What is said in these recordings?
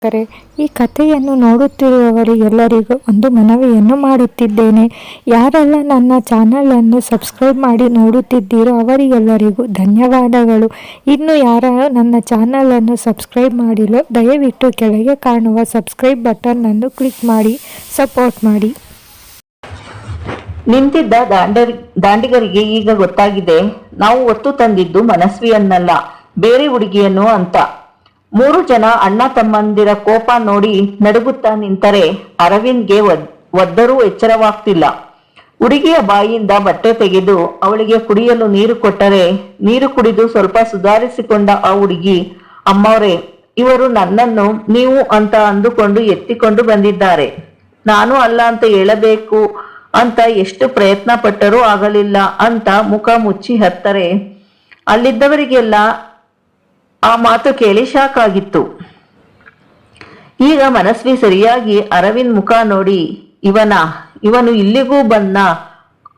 ವೀಕ್ಷಕರೇ, ಈ ಕಥೆಯನ್ನು ನೋಡುತ್ತಿರುವವರಿಗೆಲ್ಲರಿಗೂ ಒಂದು ಮನವಿಯನ್ನು ಮಾಡುತ್ತಿದ್ದೇನೆ. ಯಾರೆಲ್ಲ ನನ್ನ ಚಾನಲನ್ನು ಸಬ್ಸ್ಕ್ರೈಬ್ ಮಾಡಿ ನೋಡುತ್ತಿದ್ದೀರೋ ಅವರಿಗೆಲ್ಲರಿಗೂ ಧನ್ಯವಾದಗಳು. ಇನ್ನು ಯಾರು ನನ್ನ ಚಾನಲನ್ನು ಸಬ್ಸ್ಕ್ರೈಬ್ ಮಾಡಿಲ್ಲ, ದಯವಿಟ್ಟು ಕೆಳಗೆ ಕಾಣುವ ಸಬ್ಸ್ಕ್ರೈಬ್ ಬಟನ್ ಅನ್ನು ಕ್ಲಿಕ್ ಮಾಡಿ ಸಪೋರ್ಟ್ ಮಾಡಿ. ನಿಂತಿದ್ದ ದಾಂಡಿಗರಿಗೆ ಈಗ ಗೊತ್ತಾಗಿದೆ, ನಾವು ಒತ್ತು ತಂದಿದ್ದು ಮನಸ್ವಿಯನ್ನಲ್ಲ, ಬೇರೆ ಹುಡುಗಿಯನ್ನು ಅಂತ. 3 ಜನ ಅಣ್ಣ ತಮ್ಮಂದಿರ ಕೋಪ ನೋಡಿ ನಡುಗುತ್ತಾ ನಿಂತರೆ ಅರವಿಂದ್ಗೆ ಒದ್ದರೂ ಎಚ್ಚರವಾಗ್ತಿಲ್ಲ. ಹುಡುಗಿಯ ಬಾಯಿಯಿಂದ ಬಟ್ಟೆ ತೆಗೆದು ಅವಳಿಗೆ ಕುಡಿಯಲು ನೀರು ಕೊಟ್ಟರೆ ನೀರು ಕುಡಿದು ಸ್ವಲ್ಪ ಸುಧಾರಿಸಿಕೊಂಡ ಆ ಹುಡುಗಿ, ಅಮ್ಮವ್ರೆ, ಇವರು ನನ್ನನ್ನು ನೀವು ಅಂತ ಅಂದುಕೊಂಡು ಎತ್ತಿಕೊಂಡು ಬಂದಿದ್ದಾರೆ. ನಾನು ಅಲ್ಲ ಅಂತ ಹೇಳಬೇಕು ಅಂತ ಎಷ್ಟು ಪ್ರಯತ್ನ ಪಟ್ಟರೂ ಆಗಲಿಲ್ಲ ಅಂತ ಮುಖ ಮುಚ್ಚಿ ಹತ್ತರೆ ಅಲ್ಲಿದ್ದವರಿಗೆಲ್ಲ ಆ ಮಾತು ಕೇಳಿ ಶಾಕ್ ಆಗಿತ್ತು. ಈಗ ಮನಸ್ವಿ ಸರಿಯಾಗಿ ಅರವಿಂದ್ ಮುಖ ನೋಡಿ ಇವನು ಇಲ್ಲಿಗೂ ಬಂದ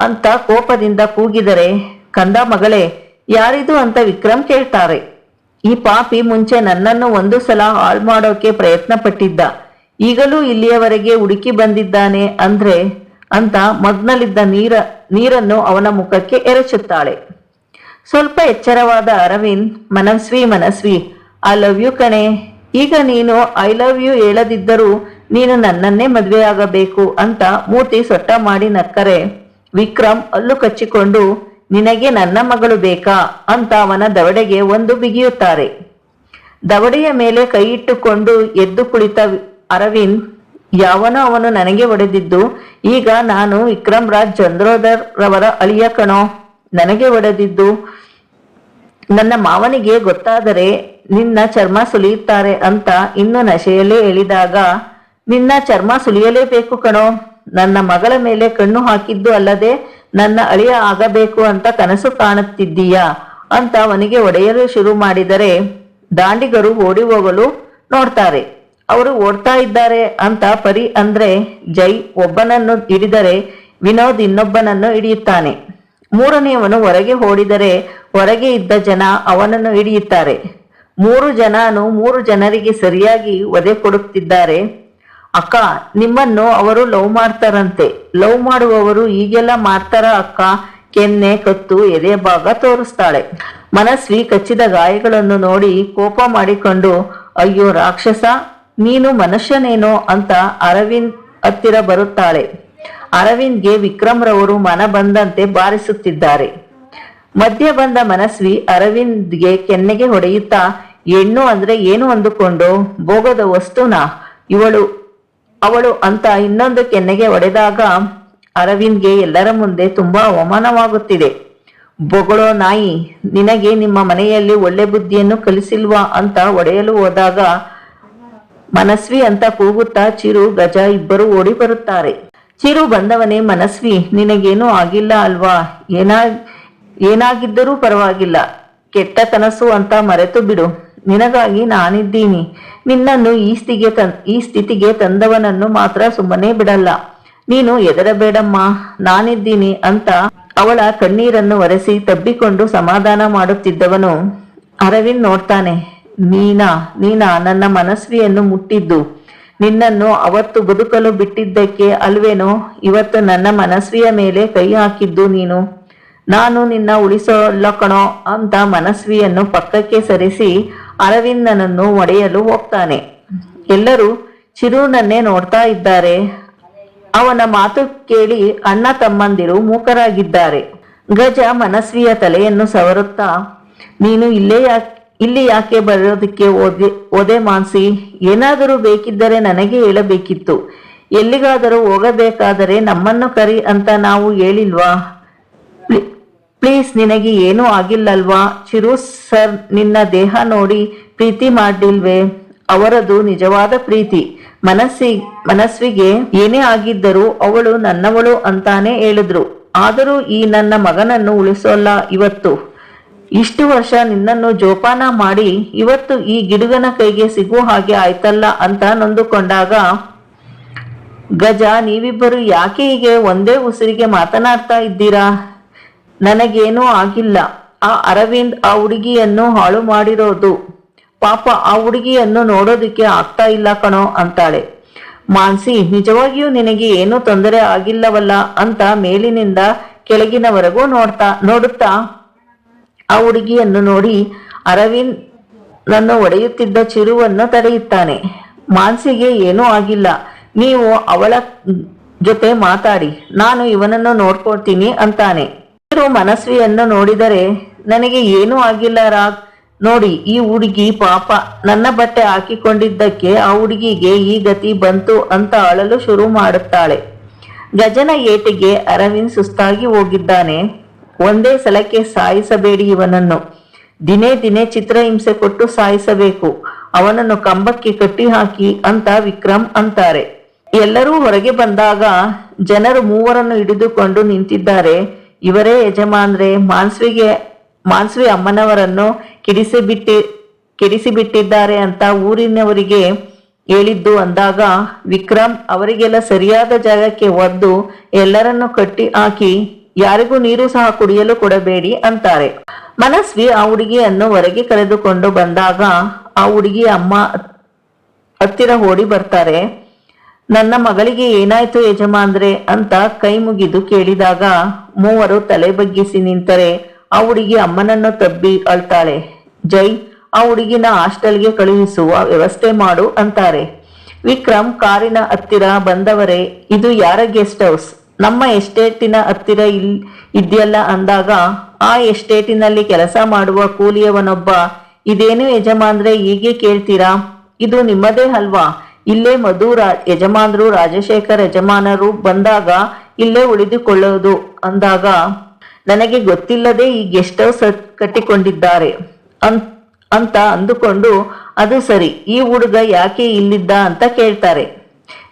ಅಂತ ಕೋಪದಿಂದ ಕೂಗಿದರೆ, ಕಂದ ಮಗಳೇ, ಯಾರಿದು ಅಂತ ವಿಕ್ರಮ್ ಕೇಳ್ತಾರೆ. ಈ ಪಾಪಿ ಮುಂಚೆ ನನ್ನನ್ನು 1 ಸಲ ಹಾಳು ಮಾಡೋಕೆ ಪ್ರಯತ್ನ ಪಟ್ಟಿದ್ದ, ಈಗಲೂ ಇಲ್ಲಿಯವರೆಗೆ ಹುಡುಕಿ ಬಂದಿದ್ದಾನೆ ಅಂದ್ರೆ ಅಂತ ಮಗ್ನಲ್ಲಿದ್ದ ನೀರನ್ನು ಅವನ ಮುಖಕ್ಕೆ ಎರಚುತ್ತಾಳೆ. ಸ್ವಲ್ಪ ಎಚ್ಚರವಾದ Arvind, Manasvi, I love you ಕಣೆ. ಈಗ ನೀನು ಐ ಲವ್ ಯು ಹೇಳದಿದ್ದರೂ ನೀನು ನನ್ನನ್ನೇ ಮದ್ವೆ ಆಗಬೇಕು ಅಂತ ಮೂತಿ ಸೊಟ್ಟ ಮಾಡಿ ನಕ್ಕರೆ ವಿಕ್ರಮ್ ಅಲ್ಲು ಕಚ್ಚಿಕೊಂಡು, ನಿನಗೆ ನನ್ನ ಮಗಳು ಬೇಕಾ ಅಂತ ಅವನ ದವಡೆಗೆ ಒಂದು ಬಿಗಿಯುತ್ತಾರೆ. ದವಡೆಯ ಮೇಲೆ ಕೈ ಇಟ್ಟುಕೊಂಡು ಎದ್ದು ಕುಳಿತ ಅರವಿಂದ್, ಯಾವನೋ ಅವನು ನನಗೆ ಹೊಡೆದಿದ್ದು, ಈಗ ನಾನು ವಿಕ್ರಮ್ ರಾಜ್ ಚಂದ್ರೋದರ್ ರವರ ಅಳಿಯ ಕಣೋ. ನನಗೆ ಹೊಡೆದಿದ್ದು ನನ್ನ ಮಾವನಿಗೆ ಗೊತ್ತಾದರೆ ನಿನ್ನ ಚರ್ಮ ಸುಲಿಯುತ್ತಾರೆ ಅಂತ ಇನ್ನು ನಶೆಯಲ್ಲೇ ಹೇಳಿದಾಗ, ನಿನ್ನ ಚರ್ಮ ಸುಲಿಯಲೇಬೇಕು ಕಣೋ. ನನ್ನ ಮಗಳ ಮೇಲೆ ಕಣ್ಣು ಹಾಕಿದ್ದು ಅಲ್ಲದೆ ನನ್ನ ಅಳಿಯ ಆಗಬೇಕು ಅಂತ ಕನಸು ಕಾಣುತ್ತಿದ್ದೀಯಾ ಅಂತ ಅವನಿಗೆ ಹೊಡೆಯಲು ಶುರು ಮಾಡಿದರೆ ದಾಂಡಿಗರು ಓಡಿ ಹೋಗಲು ನೋಡ್ತಾರೆ. ಅವರು ಓಡ್ತಾ ಇದ್ದಾರೆ ಅಂತ ಪರಿ ಅಂದ್ರೆ ಜೈ ಒಬ್ಬನನ್ನು ಹಿಡಿದರೆ ವಿನೋದ್ ಇನ್ನೊಬ್ಬನನ್ನು ಹಿಡಿಯುತ್ತಾನೆ. 3ನೇಯವನು ಹೊರಗೆ ಓಡಿದರೆ ಹೊರಗೆ ಇದ್ದ ಜನ ಅವನನ್ನು ಹಿಡಿಯುತ್ತಾರೆ. 3 ಜನನು 3 ಜನರಿಗೆ ಸರಿಯಾಗಿ ಒದೆ ಕೊಡುತ್ತಿದ್ದಾರೆ. ಅಕ್ಕ, ನಿಮ್ಮನ್ನು ಅವರು ಲವ್ ಮಾಡ್ತಾರಂತೆ. ಲವ್ ಮಾಡುವವರು ಈಗೆಲ್ಲ ಮಾಡ್ತಾರ ಅಕ್ಕ? ಕೆನ್ನೆ, ಕತ್ತು, ಎದೆ ಭಾಗ ತೋರಿಸ್ತಾಳೆ. ಮನಸ್ವಿ ಕಚ್ಚಿದ ಗಾಯಗಳನ್ನು ನೋಡಿ ಕೋಪ ಮಾಡಿಕೊಂಡು, ಅಯ್ಯೋ ರಾಕ್ಷಸ, ನೀನು ಮನುಷ್ಯನೇನೋ ಅಂತ ಅರವಿಂದ್ ಹತ್ತಿರ ಬರುತ್ತಾಳೆ. ಅರವಿಂದ್ಗೆ ವಿಕ್ರಮ್ ರವರು ಮನ ಬಂದಂತೆ ಬಾರಿಸುತ್ತಿದ್ದಾರೆ. ಮಧ್ಯ ಬಂದ ಮನಸ್ವಿ ಅರವಿಂದ್ಗೆ ಕೆನ್ನೆಗೆ ಹೊಡೆಯುತ್ತಾ, ಹೆಣ್ಣು ಅಂದ್ರೆ ಏನು ಅಂದುಕೊಂಡು ಭೋಗದ ವಸ್ತುನಾ ಅವಳು ಅಂತ ಇನ್ನೊಂದು ಕೆನ್ನೆಗೆ ಹೊಡೆದಾಗ ಅರವಿಂದ್ಗೆ ಎಲ್ಲರ ಮುಂದೆ ತುಂಬಾ ಅವಮಾನವಾಗುತ್ತಿದೆ. ಬೊಗಳೋ ನಾಯಿ, ನಿನಗೆ ನಿಮ್ಮ ಮನೆಯಲ್ಲಿ ಒಳ್ಳೆ ಬುದ್ಧಿಯನ್ನು ಕಲಿಸಿಲ್ವಾ ಅಂತ ಹೊಡೆಯಲು ಹೋದಾಗ ಮನಸ್ವಿ ಅಂತ ಕೂಗುತ್ತಾ ಚಿರು, ಗಜ ಇಬ್ಬರು ಓಡಿ ಬರುತ್ತಾರೆ. ಚಿರು ಬಂದವನೇ, ಮನಸ್ವಿ, ನಿನಗೇನೂ ಆಗಿಲ್ಲ ಅಲ್ವಾ? ಏನಾಗಿದ್ದರೂ ಪರವಾಗಿಲ್ಲ, ಕೆಟ್ಟ ಕನಸು ಅಂತ ಮರೆತು ಬಿಡು. ನಿನಗಾಗಿ ನಾನಿದ್ದೀನಿ. ನಿನ್ನನ್ನು ಈ ಸ್ಥಿತಿಗೆ ತಂದವನನ್ನು ಮಾತ್ರ ಸುಮ್ಮನೆ ಬಿಡಲ್ಲ. ನೀನು ಹೆದರಬೇಡಮ್ಮ, ನಾನಿದ್ದೀನಿ ಅಂತ ಅವಳ ಕಣ್ಣೀರನ್ನು ಒರೆಸಿ ತಬ್ಬಿಕೊಂಡು ಸಮಾಧಾನ ಮಾಡುತ್ತಿದ್ದವನು ಅರವಿಂದ್ ನೋಡ್ತಾನೆ. ನೀನಾ ನನ್ನ ಮನಸ್ವಿಯನ್ನು ಮುಟ್ಟಿದ್ದು? ನಿನ್ನನ್ನು ಅವತ್ತು ಬದುಕಲು ಬಿಟ್ಟಿದ್ದಕ್ಕೆ ಅಲ್ವೇನೋ ಇವತ್ತು ನನ್ನ ಮನಸ್ವಿಯ ಮೇಲೆ ಕೈ ಹಾಕಿದ್ದು ನೀನು? ನಾನು ನಿನ್ನ ಉಳಿಸೋಲ್ಲ ಕಣೋ ಅಂತ ಮನಸ್ವಿಯನ್ನು ಪಕ್ಕಕ್ಕೆ ಸರಿಸಿ ಅರವಿಂದನನ್ನು ಒಡೆಯಲು ಹೋಗ್ತಾನೆ. ಎಲ್ಲರೂ ಚಿರುನನ್ನೇ ನೋಡ್ತಾ ಇದ್ದಾರೆ. ಅವನ ಮಾತು ಕೇಳಿ ಅಣ್ಣ ತಮ್ಮಂದಿರು ಮೂಕರಾಗಿದ್ದಾರೆ. ಗಜ ಮನಸ್ವಿಯ ತಲೆಯನ್ನು ಸವರುತ್ತಾ, ನೀನು ಇಲ್ಲಿ ಯಾಕೆ ಬರೋದಕ್ಕೆ ಓದೆ ಮಾನ್ಸಿ? ಏನಾದರೂ ಬೇಕಿದ್ದರೆ ನನಗೆ ಹೇಳಬೇಕಿತ್ತು. ಎಲ್ಲಿಗಾದರೂ ಹೋಗಬೇಕಾದರೆ ನಮ್ಮನ್ನು ಕರಿ ಅಂತ ನಾವು ಹೇಳಿಲ್ವಾ? ಪ್ಲೀಸ್, ನಿನಗೆ ಏನೂ ಆಗಿಲ್ಲಲ್ವಾ? ಚಿರು ಸರ್ ನಿನ್ನ ದೇಹ ನೋಡಿ ಪ್ರೀತಿ ಮಾಡಿಲ್ವೇ? ಅವರದು ನಿಜವಾದ ಪ್ರೀತಿ. ಮನಸ್ವಿಗೆ ಏನೇ ಆಗಿದ್ದರೂ ಅವಳು ನನ್ನವಳು ಅಂತಾನೆ ಹೇಳಿದ್ರು. ಆದರೂ ಈ ನನ್ನ ಮಗನನ್ನು ಉಳಿಸೋಲ್ಲ ಇವತ್ತು. ಇಷ್ಟು ವರ್ಷ ನಿನ್ನನ್ನು ಜೋಪಾನ ಮಾಡಿ ಇವತ್ತು ಈ ಗಿಡುಗನ ಕೈಗೆ ಸಿಗುವ ಹಾಗೆ ಆಯ್ತಲ್ಲ ಅಂತ ನೊಂದುಕೊಂಡಾಗ, ಗಜ, ನೀವಿಬ್ಬರು ಯಾಕೆ ಹೀಗೆ ಒಂದೇ ಉಸಿರಿಗೆ ಮಾತನಾಡ್ತಾ ಇದ್ದೀರಾ? ನನಗೇನೂ ಆಗಿಲ್ಲ. ಆ ಅರವಿಂದ್ ಆ ಹುಡುಗಿಯನ್ನು ಹಾಳು ಮಾಡಿರೋದು ಪಾಪ ಆ ಹುಡುಗಿಯನ್ನು ನೋಡೋದಕ್ಕೆ ಆಗ್ತಾ ಇಲ್ಲ ಕಣೋ ಅಂತಾಳೆ. ಮಾನ್ಸಿ, ನಿಜವಾಗಿಯೂ ನಿನಗೆ ಏನೂ ತೊಂದರೆ ಆಗಿಲ್ಲವಲ್ಲ ಅಂತ ಮೇಲಿನಿಂದ ಕೆಳಗಿನವರೆಗೂ ನೋಡುತ್ತಾ ಆ ಹುಡುಗಿಯನ್ನು ನೋಡಿ ಅರವಿಂದ್ ನನ್ನ ಒಡೆಯುತ್ತಿದ್ದ ಚಿರುವನ್ನು ತಡೆಯುತ್ತಾನೆ. ಮಾನ್ಸಿಗೆ ಏನೂ ಆಗಿಲ್ಲ, ನೀವು ಅವಳ ಜೊತೆ ಮಾತಾಡಿ, ನಾನು ಇವನನ್ನು ನೋಡ್ಕೊಳ್ತೀನಿ ಅಂತಾನೆ. ಮನಸ್ವಿಯನ್ನು ನೋಡಿದರೆ, ನನಗೆ ಏನೂ ಆಗಿಲ್ಲ ರಾಗ್, ನೋಡಿ ಈ ಹುಡುಗಿ ಪಾಪ ನನ್ನ ಬಟ್ಟೆ ಹಾಕಿಕೊಂಡಿದ್ದಕ್ಕೆ ಆ ಹುಡುಗಿಗೆ ಈ ಗತಿ ಬಂತು ಅಂತ ಅಳಲು ಶುರು ಮಾಡುತ್ತಾಳೆ. ಗಜನ ಏಟಿಗೆ ಅರವಿಂದ್ ಸುಸ್ತಾಗಿ ಹೋಗಿದ್ದಾನೆ. ಒಂದೇ ಸಲಕ್ಕೆ ಸಾಯಿಸಬೇಡಿ ಇವನನ್ನು, ದಿನೇ ದಿನೇ ಚಿತ್ರಹಿಂಸೆ ಕೊಟ್ಟು ಸಾಯಿಸಬೇಕು, ಅವನನ್ನು ಕಂಬಕ್ಕೆ ಕಟ್ಟಿ ಹಾಕಿ ಅಂತ ವಿಕ್ರಮ್ ಅಂತಾರೆ. ಎಲ್ಲರೂ ಹೊರಗೆ ಬಂದಾಗ ಜನರು ಮೂವರನ್ನು ಹಿಡಿದುಕೊಂಡು ನಿಂತಿದ್ದಾರೆ. ಇವರೇ ಯಜಮಾನ್ರೆ, ಮಾನ್ಸ್ವಿ ಅಮ್ಮನವರನ್ನು ಕೆಡಿಸಿಬಿಟ್ಟಿದ್ದಾರೆ ಅಂತ ಊರಿನವರಿಗೆ ಹೇಳಿದ್ದು ಅಂದಾಗ ವಿಕ್ರಮ್ ಅವರಿಗೆಲ್ಲ ಸರಿಯಾದ ಜಾಗಕ್ಕೆ ಒದ್ದು ಎಲ್ಲರನ್ನು ಕಟ್ಟಿ ಹಾಕಿ ಯಾರಿಗೂ ನೀರು ಸಹ ಕುಡಿಯಲು ಕೊಡಬೇಡಿ ಅಂತಾರೆ. ಮನಸ್ವಿ ಆ ಹುಡುಗಿಯನ್ನು ಹೊರಗೆ ಕರೆದುಕೊಂಡು ಬಂದಾಗ ಆ ಹುಡುಗಿ ಅಮ್ಮ ಹತ್ತಿರ ಓಡಿ ಬರ್ತಾರೆ. ನನ್ನ ಮಗಳಿಗೆ ಏನಾಯ್ತು ಯಜಮಾನ್ರೆ ಅಂತ ಕೈ ಮುಗಿದು ಕೇಳಿದಾಗ ಮೂವರು ತಲೆ ಬಗ್ಗಿಸಿ ನಿಂತರೆ ಆ ಹುಡುಗಿ ಅಮ್ಮನನ್ನು ತಬ್ಬಿ ಅಳ್ತಾಳೆ. ಜೈ, ಆ ಹುಡುಗಿನ ಹಾಸ್ಟೆಲ್ಗೆ ಕಳುಹಿಸುವ ವ್ಯವಸ್ಥೆ ಮಾಡು ಅಂತಾರೆ. ವಿಕ್ರಮ್ ಕಾರಿನ ಹತ್ತಿರ ಬಂದವರೇ, ಇದು ಯಾರ ಗೆಸ್ಟ್ ಹೌಸ್? ನಮ್ಮ ಎಸ್ಟೇಟಿನ ಹತ್ತಿರ ಇದೆಯಲ್ಲ ಅಂದಾಗ ಆ ಎಸ್ಟೇಟಿನಲ್ಲಿ ಕೆಲಸ ಮಾಡುವ ಕೂಲಿಯವನೊಬ್ಬ, ಇದೇನು ಯಜಮಾನ್ರೆ ಹೀಗೆ ಕೇಳ್ತೀರಾ, ಇದು ನಿಮ್ಮದೇ ಅಲ್ವಾ, ಇಲ್ಲೇ ಮಧು ಯಜಮಾನರು ರಾಜಶೇಖರ್ ಯಜಮಾನರು ಬಂದಾಗ ಇಲ್ಲೇ ಉಳಿದುಕೊಳ್ಳೋದು ಅಂದಾಗ, ನನಗೆ ಗೊತ್ತಿಲ್ಲದೆ ಈ ಗೆಸ್ಟ್ ಹೌಸ್ ಕಟ್ಟಿಕೊಂಡಿದ್ದಾರೆ ಅಂತ ಅಂದುಕೊಂಡು, ಅದು ಸರಿ, ಈ ಹುಡುಗ ಯಾಕೆ ಇಲ್ಲಿದ್ದ ಅಂತ ಕೇಳ್ತಾರೆ.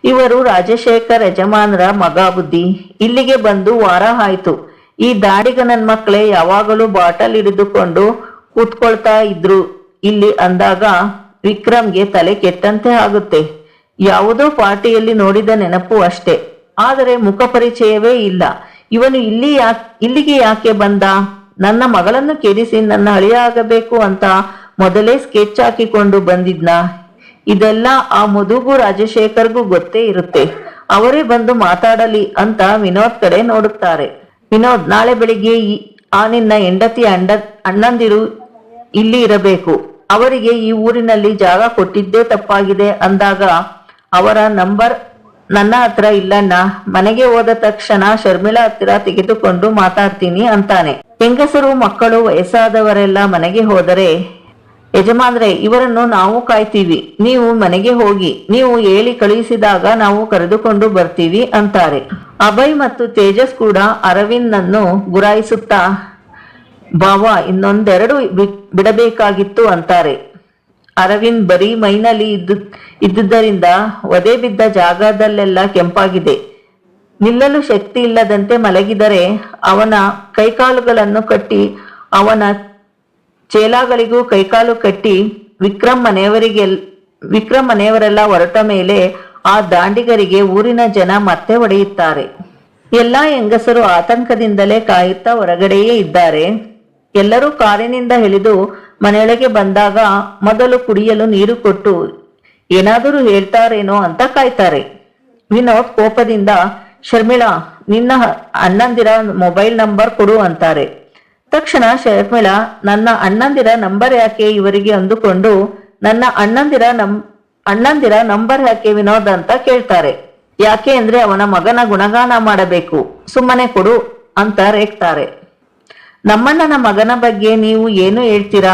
ಇವರು ರಾಜಶೇಖರ್ ಯಜಮಾನರ ಮಗ ಬುದ್ಧಿ, ಇಲ್ಲಿಗೆ ಬಂದು ವಾರ ಆಯ್ತು. ಈ ದಾಡಿಗ ನನ್ ಮಕ್ಕಳೇ ಯಾವಾಗಲೂ ಬಾಟಲ್ ಹಿಡಿದುಕೊಂಡು ಕೂತ್ಕೊಳ್ತಾ ಇದ್ರು ಇಲ್ಲಿ ಅಂದಾಗ ವಿಕ್ರಮ್ಗೆ ತಲೆ ಕೆಟ್ಟಂತೆ ಆಗುತ್ತೆ. ಯಾವುದೋ ಪಾರ್ಟಿಯಲ್ಲಿ ನೋಡಿದ ನೆನಪು ಅಷ್ಟೇ, ಆದರೆ ಮುಖ ಪರಿಚಯವೇ ಇಲ್ಲ. ಇವನು ಇಲ್ಲಿಗೆ ಯಾಕೆ ಬಂದ? ನನ್ನ ಮಗಳನ್ನು ಕೆಡಿಸಿ ನನ್ನ ಹಳಿಯಾಗಬೇಕು ಅಂತ ಮೊದಲೇ ಸ್ಕೆಚ್ ಹಾಕಿಕೊಂಡು ಬಂದಿದ್ನ? ಇದೆಲ್ಲ ಆ ಮಧುಗೂ ರಾಜಶೇಖರ್ಗೂ ಗೊತ್ತೇ ಇರುತ್ತೆ, ಅವರೇ ಬಂದು ಮಾತಾಡಲಿ ಅಂತ ವಿನೋದ್ ಕಡೆ ನೋಡುತ್ತಾರೆ. ವಿನೋದ್, ನಾಳೆ ಬೆಳಿಗ್ಗೆ ಆ ನಿನ್ನ ಹೆಂಡತಿ ಅಣ್ಣಂದಿರು ಇಲ್ಲಿ ಇರಬೇಕು, ಅವರಿಗೆ ಈ ಊರಿನಲ್ಲಿ ಜಾಗ ಕೊಟ್ಟಿದ್ದೇ ತಪ್ಪಾಗಿದೆ ಅಂದಾಗ ಅವರ ನಂಬರ್ ನನ್ನ ಹತ್ರ ಇಲ್ಲಣ್ಣ, ಮನೆಗೆ ಹೋದ ತಕ್ಷಣ ಶರ್ಮಿಳಾ ಹತ್ತಿರ ತೆಗೆದುಕೊಂಡು ಮಾತಾಡ್ತೀನಿ ಅಂತಾನೆ. ಹೆಂಗಸರು ಮಕ್ಕಳು ವಯಸ್ಸಾದವರೆಲ್ಲ ಮನೆಗೆ ಹೋದರೆ, ಯಜಮಾನ್ರೆ ಇವರನ್ನು ನಾವು ಕಾಯ್ತೀವಿ, ನೀವು ಮನೆಗೆ ಹೋಗಿ, ನೀವು ಹೇಳಿ ಕಳುಹಿಸಿದಾಗ ನಾವು ಕರೆದುಕೊಂಡು ಬರ್ತೀವಿ ಅಂತಾರೆ. ಅಭಯ್ ಮತ್ತು ತೇಜಸ್ ಕೂಡ ಅರವಿಂದ್ನನ್ನು ಗುರಾಯಿಸುತ್ತಾ, ಬಾವ ಇನ್ನೊಂದೆರಡು ಬಿಡಬೇಕಾಗಿತ್ತು ಅಂತಾರೆ. ಅರವಿಂದ್ ಬರೀ ಮೈನಲ್ಲಿ ಇದ್ದುದರಿಂದ ಒದೆ ಬಿದ್ದ ಜಾಗದಲ್ಲೆಲ್ಲ ಕೆಂಪಾಗಿದೆ. ನಿಲ್ಲಲು ಶಕ್ತಿ ಇಲ್ಲದಂತೆ ಮಲಗಿದರೆ ಅವನ ಕೈಕಾಲುಗಳನ್ನು ಕಟ್ಟಿ, ಅವನ ಚೇಲಾಗಳಿಗೂ ಕೈಕಾಲು ಕಟ್ಟಿ ವಿಕ್ರಮ್ ಮನೆಯವರೆಲ್ಲ ಹೊರಟ ಮೇಲೆ ಆ ದಾಂಡಿಗರಿಗೆ ಊರಿನ ಜನ ಮತ್ತೆ ಹೊಡೆಯುತ್ತಾರೆ. ಎಲ್ಲಾ ಹೆಂಗಸರು ಆತಂಕದಿಂದಲೇ ಕಾಯುತ್ತಾ ಹೊರಗಡೆಯೇ ಇದ್ದಾರೆ. ಎಲ್ಲರೂ ಕಾರಿನಿಂದ ಇಳಿದು ಮನೆಯೊಳಗೆ ಬಂದಾಗ ಮೊದಲು ಕುಡಿಯಲು ನೀರು ಕೊಟ್ಟು ಏನಾದರೂ ಹೇಳ್ತಾರೇನೋ ಅಂತ ಕಾಯ್ತಾರೆ. ವಿನೋದ್ ಕೋಪದಿಂದ, ಶರ್ಮಿಳಾ, ನಿನ್ನ ಅಣ್ಣಂದಿರ ಮೊಬೈಲ್ ನಂಬರ್ ಕೊಡು ಅಂತಾರೆ. ತಕ್ಷಣ ಶರ್ಮಿಳಾ, ನನ್ನ ಅಣ್ಣಂದಿರ ನಂಬರ್ ಯಾಕೆ ಇವರಿಗೆ ಅಂದುಕೊಂಡು, ನನ್ನ ಅಣ್ಣಂದಿರ ನಂಬರ್ ಯಾಕೆ ವಿನೋದ್ ಅಂತ ಕೇಳ್ತಾರೆ. ಯಾಕೆ ಅಂದ್ರೆ ಅವನ ಮಗನ ಗುಣಗಾನ ಮಾಡಬೇಕು, ಸುಮ್ಮನೆ ಕೊಡು ಅಂತ ರೇಗ್ತಾರೆ. ನಮ್ಮಣ್ಣನ ಮಗನ ಬಗ್ಗೆ ನೀವು ಏನು ಹೇಳ್ತೀರಾ?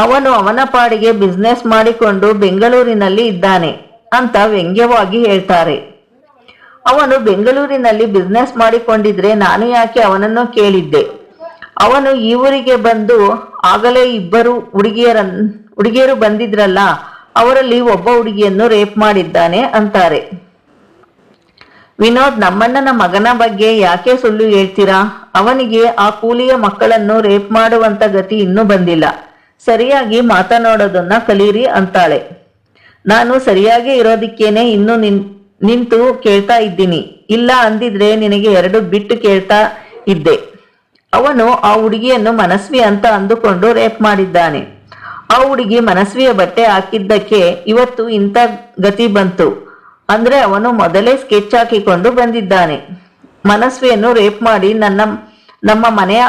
ಅವನು ಅವನ ಪಾಡಿಗೆ ಬಿಸ್ನೆಸ್ ಮಾಡಿಕೊಂಡು ಬೆಂಗಳೂರಿನಲ್ಲಿ ಇದ್ದಾನೆ ಅಂತ ವ್ಯಂಗ್ಯವಾಗಿ ಹೇಳ್ತಾರೆ. ಅವನು ಬೆಂಗಳೂರಿನಲ್ಲಿ ಬಿಸ್ನೆಸ್ ಮಾಡಿಕೊಂಡಿದ್ರೆ ನಾನು ಯಾಕೆ ಅವನನ್ನು ಕೇಳಿದ್ದೆ? ಅವನು ಈ ಊರಿಗೆ ಬಂದು ಆಗಲೇ ಇಬ್ಬರು ಹುಡುಗಿಯರು ಬಂದಿದ್ರಲ್ಲ, ಅವರಲ್ಲಿ ಒಬ್ಬ ಹುಡುಗಿಯನ್ನು ರೇಪ್ ಮಾಡಿದ್ದಾನೆ ಅಂತಾರೆ. ವಿನೋದ್, ನಮ್ಮಣ್ಣನ ಮಗನ ಬಗ್ಗೆ ಯಾಕೆ ಸುಳ್ಳು ಹೇಳ್ತೀರಾ? ಅವನಿಗೆ ಆ ಕೂಲಿಯ ಮಕ್ಕಳನ್ನು ರೇಪ್ ಮಾಡುವಂತ ಗತಿ ಇನ್ನೂ ಬಂದಿಲ್ಲ, ಸರಿಯಾಗಿ ಮಾತನಾಡೋದನ್ನ ಕಲೀರಿ ಅಂತಾಳೆ. ನಾನು ಸರಿಯಾಗಿ ಇರೋದಿಕ್ಕೇನೆ ಇನ್ನು ನಿಂತು ಕೇಳ್ತಾ ಇದ್ದೀನಿ, ಇಲ್ಲ ಅಂದಿದ್ರೆ ನಿನಗೆ 2 ಬಿಟ್ಟು ಕೇಳ್ತಾ ಇದ್ದೆ. ಅವನು ಆ ಹುಡುಗಿಯನ್ನು ಮನಸ್ವಿ ಅಂತ ಅಂದುಕೊಂಡು ರೇಪ್ ಮಾಡಿದ್ದಾನೆ. ಆ ಹುಡುಗಿ ಮನಸ್ವಿಯ ಬಟ್ಟೆ ಹಾಕಿದ್ದಕ್ಕೆ ಇವತ್ತು ಇಂಥ ಗತಿ ಬಂತು ಅಂದ್ರೆ ಅವನು ಮೊದಲೇ ಸ್ಕೆಚ್ ಹಾಕಿಕೊಂಡು ಬಂದಿದ್ದಾನೆ. ಮನಸ್ವಿಯನ್ನು ರೇಪ್ ಮಾಡಿ ನಮ್ಮ ಮನೆಯ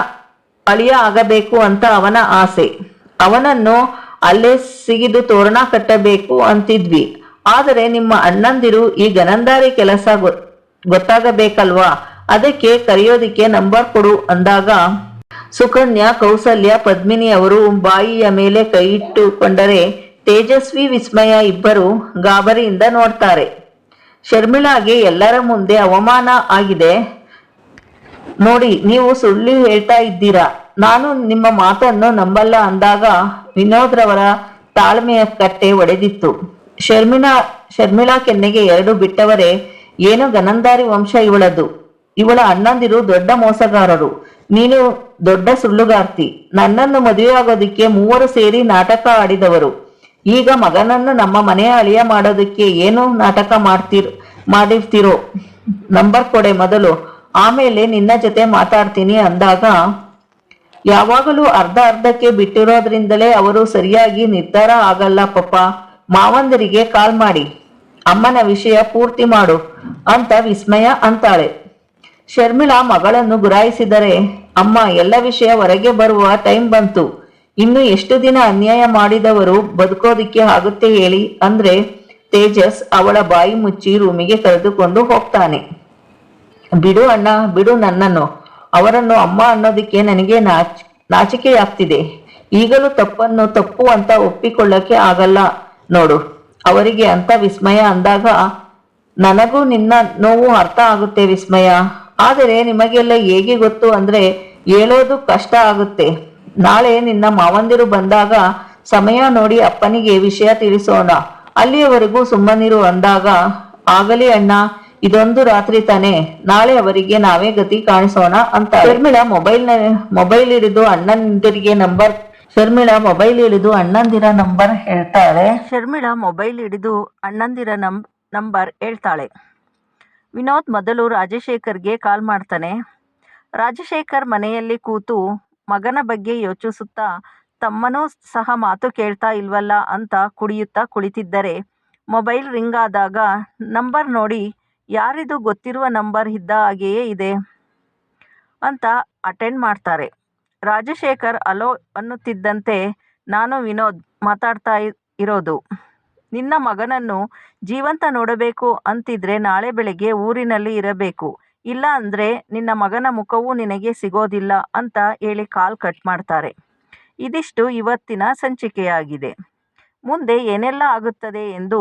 ಅಳಿಯ ಆಗಬೇಕು ಅಂತ ಅವನ ಆಸೆ. ಅವನನ್ನು ಅಲ್ಲೇ ಸಿಗಿದು ತೋರಣ ಕಟ್ಟಬೇಕು ಅಂತಿದ್ವಿ. ಆದರೆ ನಿಮ್ಮ ಅಣ್ಣಂದಿರು ಈ ಗನಂದಾರಿ ಕೆಲಸ ಗೊತ್ತಾಗಬೇಕಲ್ವಾ, ಅದಕ್ಕೆ ಕರೆಯೋದಿಕ್ಕೆ ನಂಬರ್ ಕೊಡು ಅಂದಾಗ ಸುಕನ್ಯಾ, ಕೌಸಲ್ಯ, ಪದ್ಮಿನಿ ಅವರು ಬಾಯಿಯ ಮೇಲೆ ಕೈ ಇಟ್ಟುಕೊಂಡರೆ ತೇಜಸ್ವಿ, ವಿಸ್ಮಯ ಇಬ್ಬರು ಗಾಬರಿಯಿಂದ ನೋಡ್ತಾರೆ. ಶರ್ಮಿಳಾಗೆ ಎಲ್ಲರ ಮುಂದೆ ಅವಮಾನ ಆಗಿದೆ ನೋಡಿ, ನೀವು ಸುಳ್ಳು ಹೇಳ್ತಾ ಇದ್ದೀರಾ, ನಾನು ನಿಮ್ಮ ಮಾತನ್ನು ನಂಬಲ್ಲ ಅಂದಾಗ ವಿನೋದ್ರವರ ತಾಳ್ಮೆಯ ಕಟ್ಟೆ ಒಡೆದಿತ್ತು. ಶರ್ಮಿಳಾ ಕೆನ್ನೆಗೆ 2 ಬಿಟ್ಟವರೇ. ಏನು ಗನಂದಾರಿ ವಂಶ ಇವಳದು, ಇವಳ ಅಣ್ಣಂದಿರು ದೊಡ್ಡ ಮೋಸಗಾರರು, ನೀನು ದೊಡ್ಡ ಸುಳ್ಳುಗಾರ್ತಿ. ನನ್ನನ್ನು ಮದುವೆಯಾಗೋದಿಕ್ಕೆ 3 ಸೇರಿ ನಾಟಕ ಆಡಿದವರು. ಈಗ ಮಗನನ್ನು ನಮ್ಮ ಮನೆಯ ಅಳಿಯ ಮಾಡೋದಕ್ಕೆ ಏನು ನಾಟಕ ಮಾಡಿರ್ತೀರೋ. ನಂಬರ್ ಕೊಡೆ ಮೊದಲು, ಆಮೇಲೆ ನಿನ್ನ ಜೊತೆ ಮಾತಾಡ್ತೀನಿ ಅಂದಾಗ ಯಾವಾಗಲೂ ಅರ್ಧಕ್ಕೆ ಬಿಟ್ಟಿರೋದ್ರಿಂದಲೇ ಅವರು ಸರಿಯಾಗಿ ನಿರ್ಧಾರ ಆಗಲ್ಲ ಪಪ್ಪ. ಮಾವಂದರಿಗೆ ಕಾಲ್ ಮಾಡಿ ಅಮ್ಮನ ವಿಷಯ ಪೂರ್ತಿ ಮಾಡು ಅಂತ ವಿಸ್ಮಯ ಅಂತಾಳೆ. ಶರ್ಮಿಳಾ ಮಗಳನ್ನು ಗುರಾಯಿಸಿದರೆ, ಅಮ್ಮ, ಎಲ್ಲ ವಿಷಯ ಹೊರಗೆ ಬರುವ ಟೈಮ್ ಬಂತು. ಇನ್ನು ಎಷ್ಟು ದಿನ ಅನ್ಯಾಯ ಮಾಡಿದವರು ಬದುಕೋದಿಕ್ಕೆ ಆಗುತ್ತೆ ಹೇಳಿ ಅಂದ್ರೆ ತೇಜಸ್ ಅವಳ ಬಾಯಿ ಮುಚ್ಚಿ ರೂಮಿಗೆ ಕರೆದುಕೊಂಡು ಹೋಗ್ತಾನೆ. ಬಿಡು ಅಣ್ಣ, ಬಿಡು ನನ್ನನ್ನು. ಅವರನ್ನು ಅಮ್ಮ ಅನ್ನೋದಕ್ಕೆ ನನಗೆ ನಾಚಿಕೆಯಾಗ್ತಿದೆ. ಈಗಲೂ ತಪ್ಪನ್ನು ತಪ್ಪು ಅಂತ ಒಪ್ಪಿಕೊಳ್ಳಕ್ಕೆ ಆಗಲ್ಲ ನೋಡು ಅವರಿಗೆ ಅಂತ ವಿಸ್ಮಯ ಅಂದಾಗ, ನನಗೂ ನಿನ್ನ ನೋವು ಅರ್ಥ ಆಗುತ್ತೆ ವಿಸ್ಮಯ. ಆದರೆ ನಿಮಗೆಲ್ಲ ಹೇಗೆ ಗೊತ್ತು ಅಂದ್ರೆ ಹೇಳೋದು ಕಷ್ಟ ಆಗುತ್ತೆ. ನಾಳೆ ನಿನ್ನ ಮಾವಂದಿರು ಬಂದಾಗ ಸಮಯ ನೋಡಿ ಅಪ್ಪನಿಗೆ ವಿಷಯ ತಿಳಿಸೋಣ. ಅಲ್ಲಿಯವರೆಗೂ ಸುಮ್ಮನಿರು ಅಂದಾಗ, ಆಗಲಿ ಅಣ್ಣ, ಇದೊಂದು ರಾತ್ರಿ ತಾನೆ, ನಾಳೆ ಅವರಿಗೆ ನಾವೇ ಗತಿ ಕಾಣಿಸೋಣ ಅಂತ ಶರ್ಮಿಳಾ ಮೊಬೈಲ್ ಹಿಡಿದು ಅಣ್ಣಂದಿರಿಗೆ ನಂಬರ್ ಹೇಳ್ತಾಳೆ. ವಿನೋದ್ ಮೊದಲು ರಾಜಶೇಖರ್ಗೆ ಕಾಲ್ ಮಾಡ್ತಾನೆ. ರಾಜಶೇಖರ್ ಮನೆಯಲ್ಲಿ ಕೂತು ಮಗನ ಬಗ್ಗೆ ಯೋಚಿಸುತ್ತಾ ತಮ್ಮನೂ ಸಹ ಮಾತು ಕೇಳ್ತಾ ಇಲ್ವಲ್ಲ ಅಂತ ಕುಡಿಯುತ್ತಾ ಕುಳಿತಿದ್ದರೆ ಮೊಬೈಲ್ ರಿಂಗ್ ಆದಾಗ ನಂಬರ್ ನೋಡಿ, ಯಾರಿದು, ಗೊತ್ತಿರುವ ನಂಬರ್ ಇದ್ದ ಹಾಗೆಯೇ ಇದೆ ಅಂತ ಅಟೆಂಡ್ ಮಾಡ್ತಾರೆ. ರಾಜಶೇಖರ್ ಅಲೋ ಅನ್ನುತ್ತಿದ್ದಂತೆ, ನಾನು ವಿನೋದ್ ಮಾತಾಡ್ತಾ ಇರೋದು. ನಿನ್ನ ಮಗನನ್ನು ಜೀವಂತ ನೋಡಬೇಕು ಅಂತಿದ್ರೆ ನಾಳೆ ಬೆಳಗ್ಗೆ ಊರಿನಲ್ಲಿ ಇರಬೇಕು, ಇಲ್ಲ ಅಂದ್ರೆ ನಿನ್ನ ಮಗನ ಮುಖವೂ ನಿನಗೆ ಸಿಗೋದಿಲ್ಲ ಅಂತ ಹೇಳಿ ಕಾಲ್ ಕಟ್ ಮಾಡ್ತಾರೆ. ಇದಿಷ್ಟು ಇವತ್ತಿನ ಸಂಚಿಕೆಯಾಗಿದೆ. ಮುಂದೆ ಏನೆಲ್ಲ ಆಗುತ್ತದೆ ಎಂದು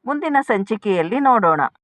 ಮುಂದಿನ ಸಂಚಿಕೆಯಲ್ಲಿ ನೋಡೋಣ.